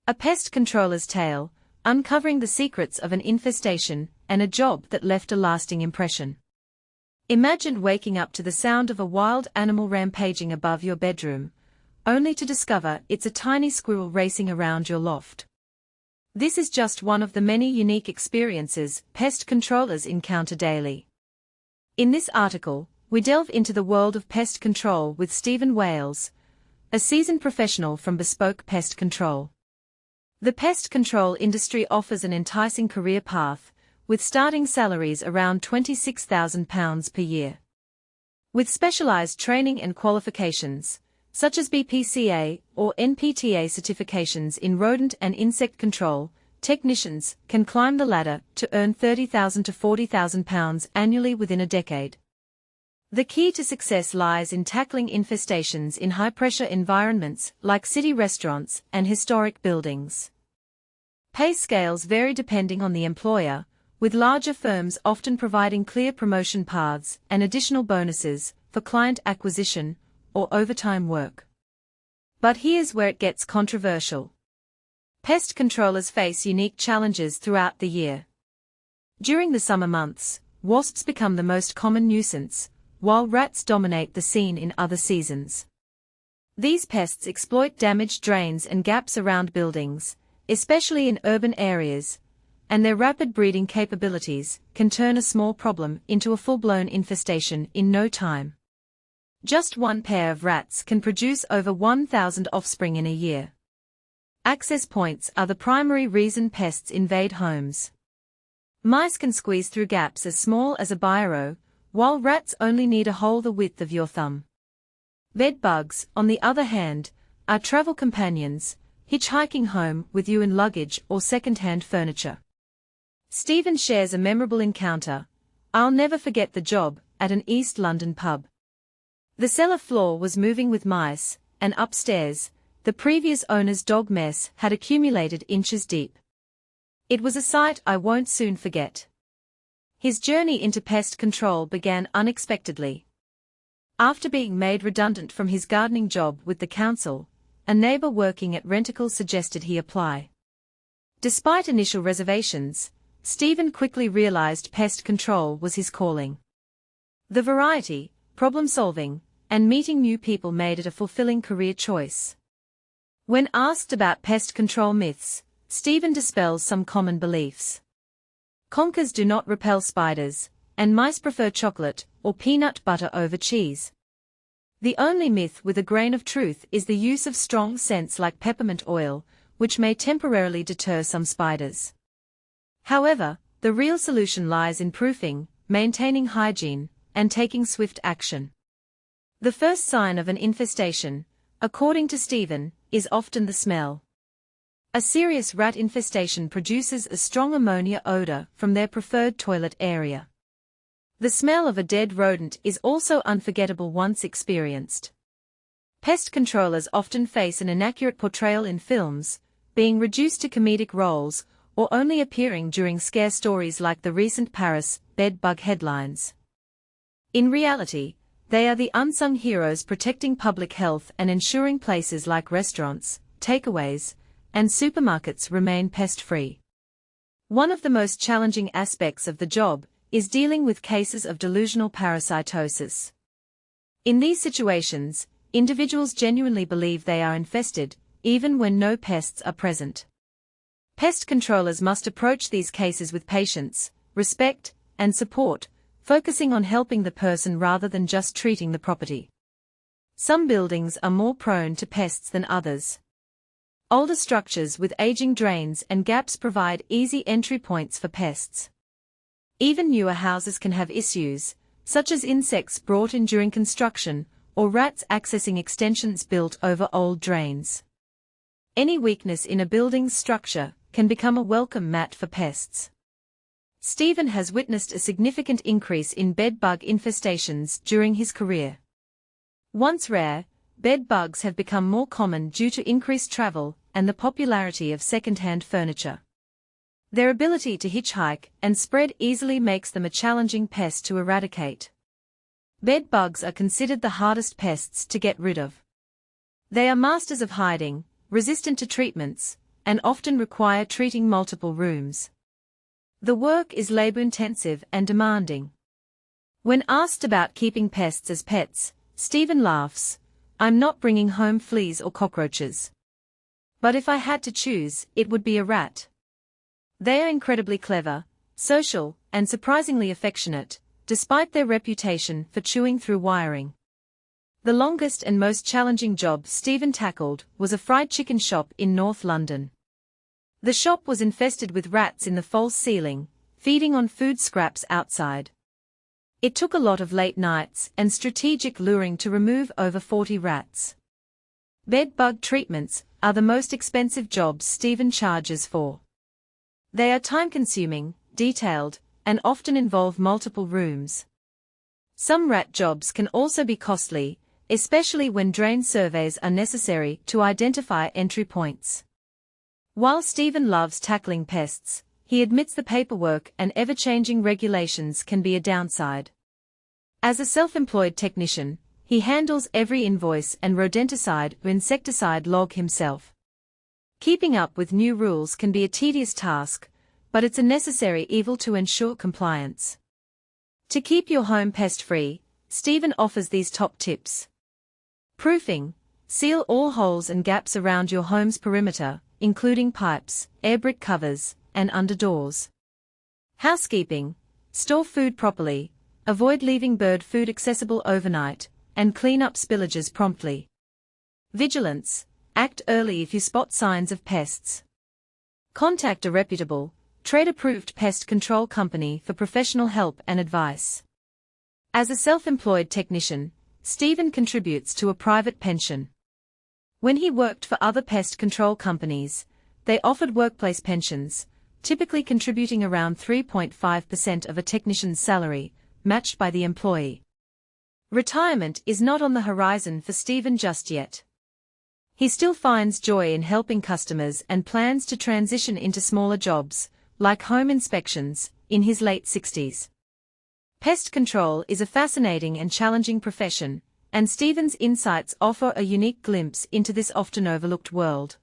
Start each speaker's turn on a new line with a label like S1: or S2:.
S1: A pest controller's tale, uncovering the secrets of an infestation and a job that left a lasting impression. Imagine waking up to the sound of a wild animal rampaging above your bedroom, only to discover it's a tiny squirrel racing around your loft. This is just one of the many unique experiences pest controllers encounter daily. In this article, we delve into the world of pest control with Stephen Wales, a seasoned professional from Bespoke Pest Control. The pest control industry offers an enticing career path, with starting salaries around £26,000 per year. With specialized training and qualifications, such as BPCA or NPTA certifications in rodent and insect control, technicians can climb the ladder to earn £30,000 to £40,000 annually within a decade. The key to success lies in tackling infestations in high-pressure environments like city restaurants and historic buildings. Pay scales vary depending on the employer, with larger firms often providing clear promotion paths and additional bonuses for client acquisition or overtime work. But here's where it gets controversial. Pest controllers face unique challenges throughout the year. During the summer months, wasps become the most common nuisance, while rats dominate the scene in other seasons. These pests exploit damaged drains and gaps around buildings, especially in urban areas, and their rapid breeding capabilities can turn a small problem into a full-blown infestation in no time. Just one pair of rats can produce over 1,000 offspring in a year. Access points are the primary reason pests invade homes. Mice can squeeze through gaps as small as a biro, while rats only need a hole the width of your thumb. Bed bugs, on the other hand, are travel companions, hitchhiking home with you in luggage or second-hand furniture. Stephen shares a memorable encounter. "I'll never forget the job, at an East London pub. The cellar floor was moving with mice, and upstairs, the previous owner's dog mess had accumulated inches deep. It was a sight I won't soon forget." His journey into pest control began unexpectedly. After being made redundant from his gardening job with the council, a neighbor working at Rentokil suggested he apply. Despite initial reservations, Stephen quickly realized pest control was his calling. The variety, problem-solving, and meeting new people made it a fulfilling career choice. When asked about pest control myths, Stephen dispels some common beliefs. Conkers do not repel spiders, and mice prefer chocolate or peanut butter over cheese. The only myth with a grain of truth is the use of strong scents like peppermint oil, which may temporarily deter some spiders. However, the real solution lies in proofing, maintaining hygiene, and taking swift action. The first sign of an infestation, according to Stephen, is often the smell. A serious rat infestation produces a strong ammonia odor from their preferred toilet area. The smell of a dead rodent is also unforgettable once experienced. Pest controllers often face an inaccurate portrayal in films, being reduced to comedic roles, or only appearing during scare stories like the recent Paris bed bug headlines. In reality, they are the unsung heroes protecting public health and ensuring places like restaurants, takeaways, and supermarkets remain pest-free. One of the most challenging aspects of the job is dealing with cases of delusional parasitosis. In these situations, individuals genuinely believe they are infested, even when no pests are present. Pest controllers must approach these cases with patience, respect, and support, focusing on helping the person rather than just treating the property. Some buildings are more prone to pests than others. Older structures with aging drains and gaps provide easy entry points for pests. Even newer houses can have issues, such as insects brought in during construction, or rats accessing extensions built over old drains. Any weakness in a building's structure can become a welcome mat for pests. Stephen has witnessed a significant increase in bed bug infestations during his career. Once rare, bed bugs have become more common due to increased travel and the popularity of second-hand furniture. Their ability to hitchhike and spread easily makes them a challenging pest to eradicate. Bed bugs are considered the hardest pests to get rid of. They are masters of hiding, resistant to treatments, and often require treating multiple rooms. The work is labor-intensive and demanding. When asked about keeping pests as pets, Stephen laughs, "I'm not bringing home fleas or cockroaches. But if I had to choose, it would be a rat." They are incredibly clever, social, and surprisingly affectionate, despite their reputation for chewing through wiring. The longest and most challenging job Stephen tackled was a fried chicken shop in North London. The shop was infested with rats in the false ceiling, feeding on food scraps outside. It took a lot of late nights and strategic luring to remove over 40 rats. Bed bug treatments are the most expensive jobs Stephen charges for. They are time-consuming, detailed, and often involve multiple rooms. Some rat jobs can also be costly, especially when drain surveys are necessary to identify entry points. While Stephen loves tackling pests, he admits the paperwork and ever-changing regulations can be a downside. As a self-employed technician, he handles every invoice and rodenticide or insecticide log himself. Keeping up with new rules can be a tedious task, but it's a necessary evil to ensure compliance. To keep your home pest-free, Stephen offers these top tips. Proofing. Seal all holes and gaps around your home's perimeter, including pipes, air brick covers, and under doors. Housekeeping. Store food properly, avoid leaving bird food accessible overnight, and clean up spillages promptly. Vigilance. Act early if you spot signs of pests. Contact a reputable, trade-approved pest control company for professional help and advice. As a self-employed technician, Stephen contributes to a private pension. When he worked for other pest control companies, they offered workplace pensions, typically contributing around 3.5% of a technician's salary, matched by the employee. Retirement is not on the horizon for Stephen just yet. He still finds joy in helping customers and plans to transition into smaller jobs, like home inspections, in his late 60s. Pest control is a fascinating and challenging profession, and Stephen's insights offer a unique glimpse into this often overlooked world.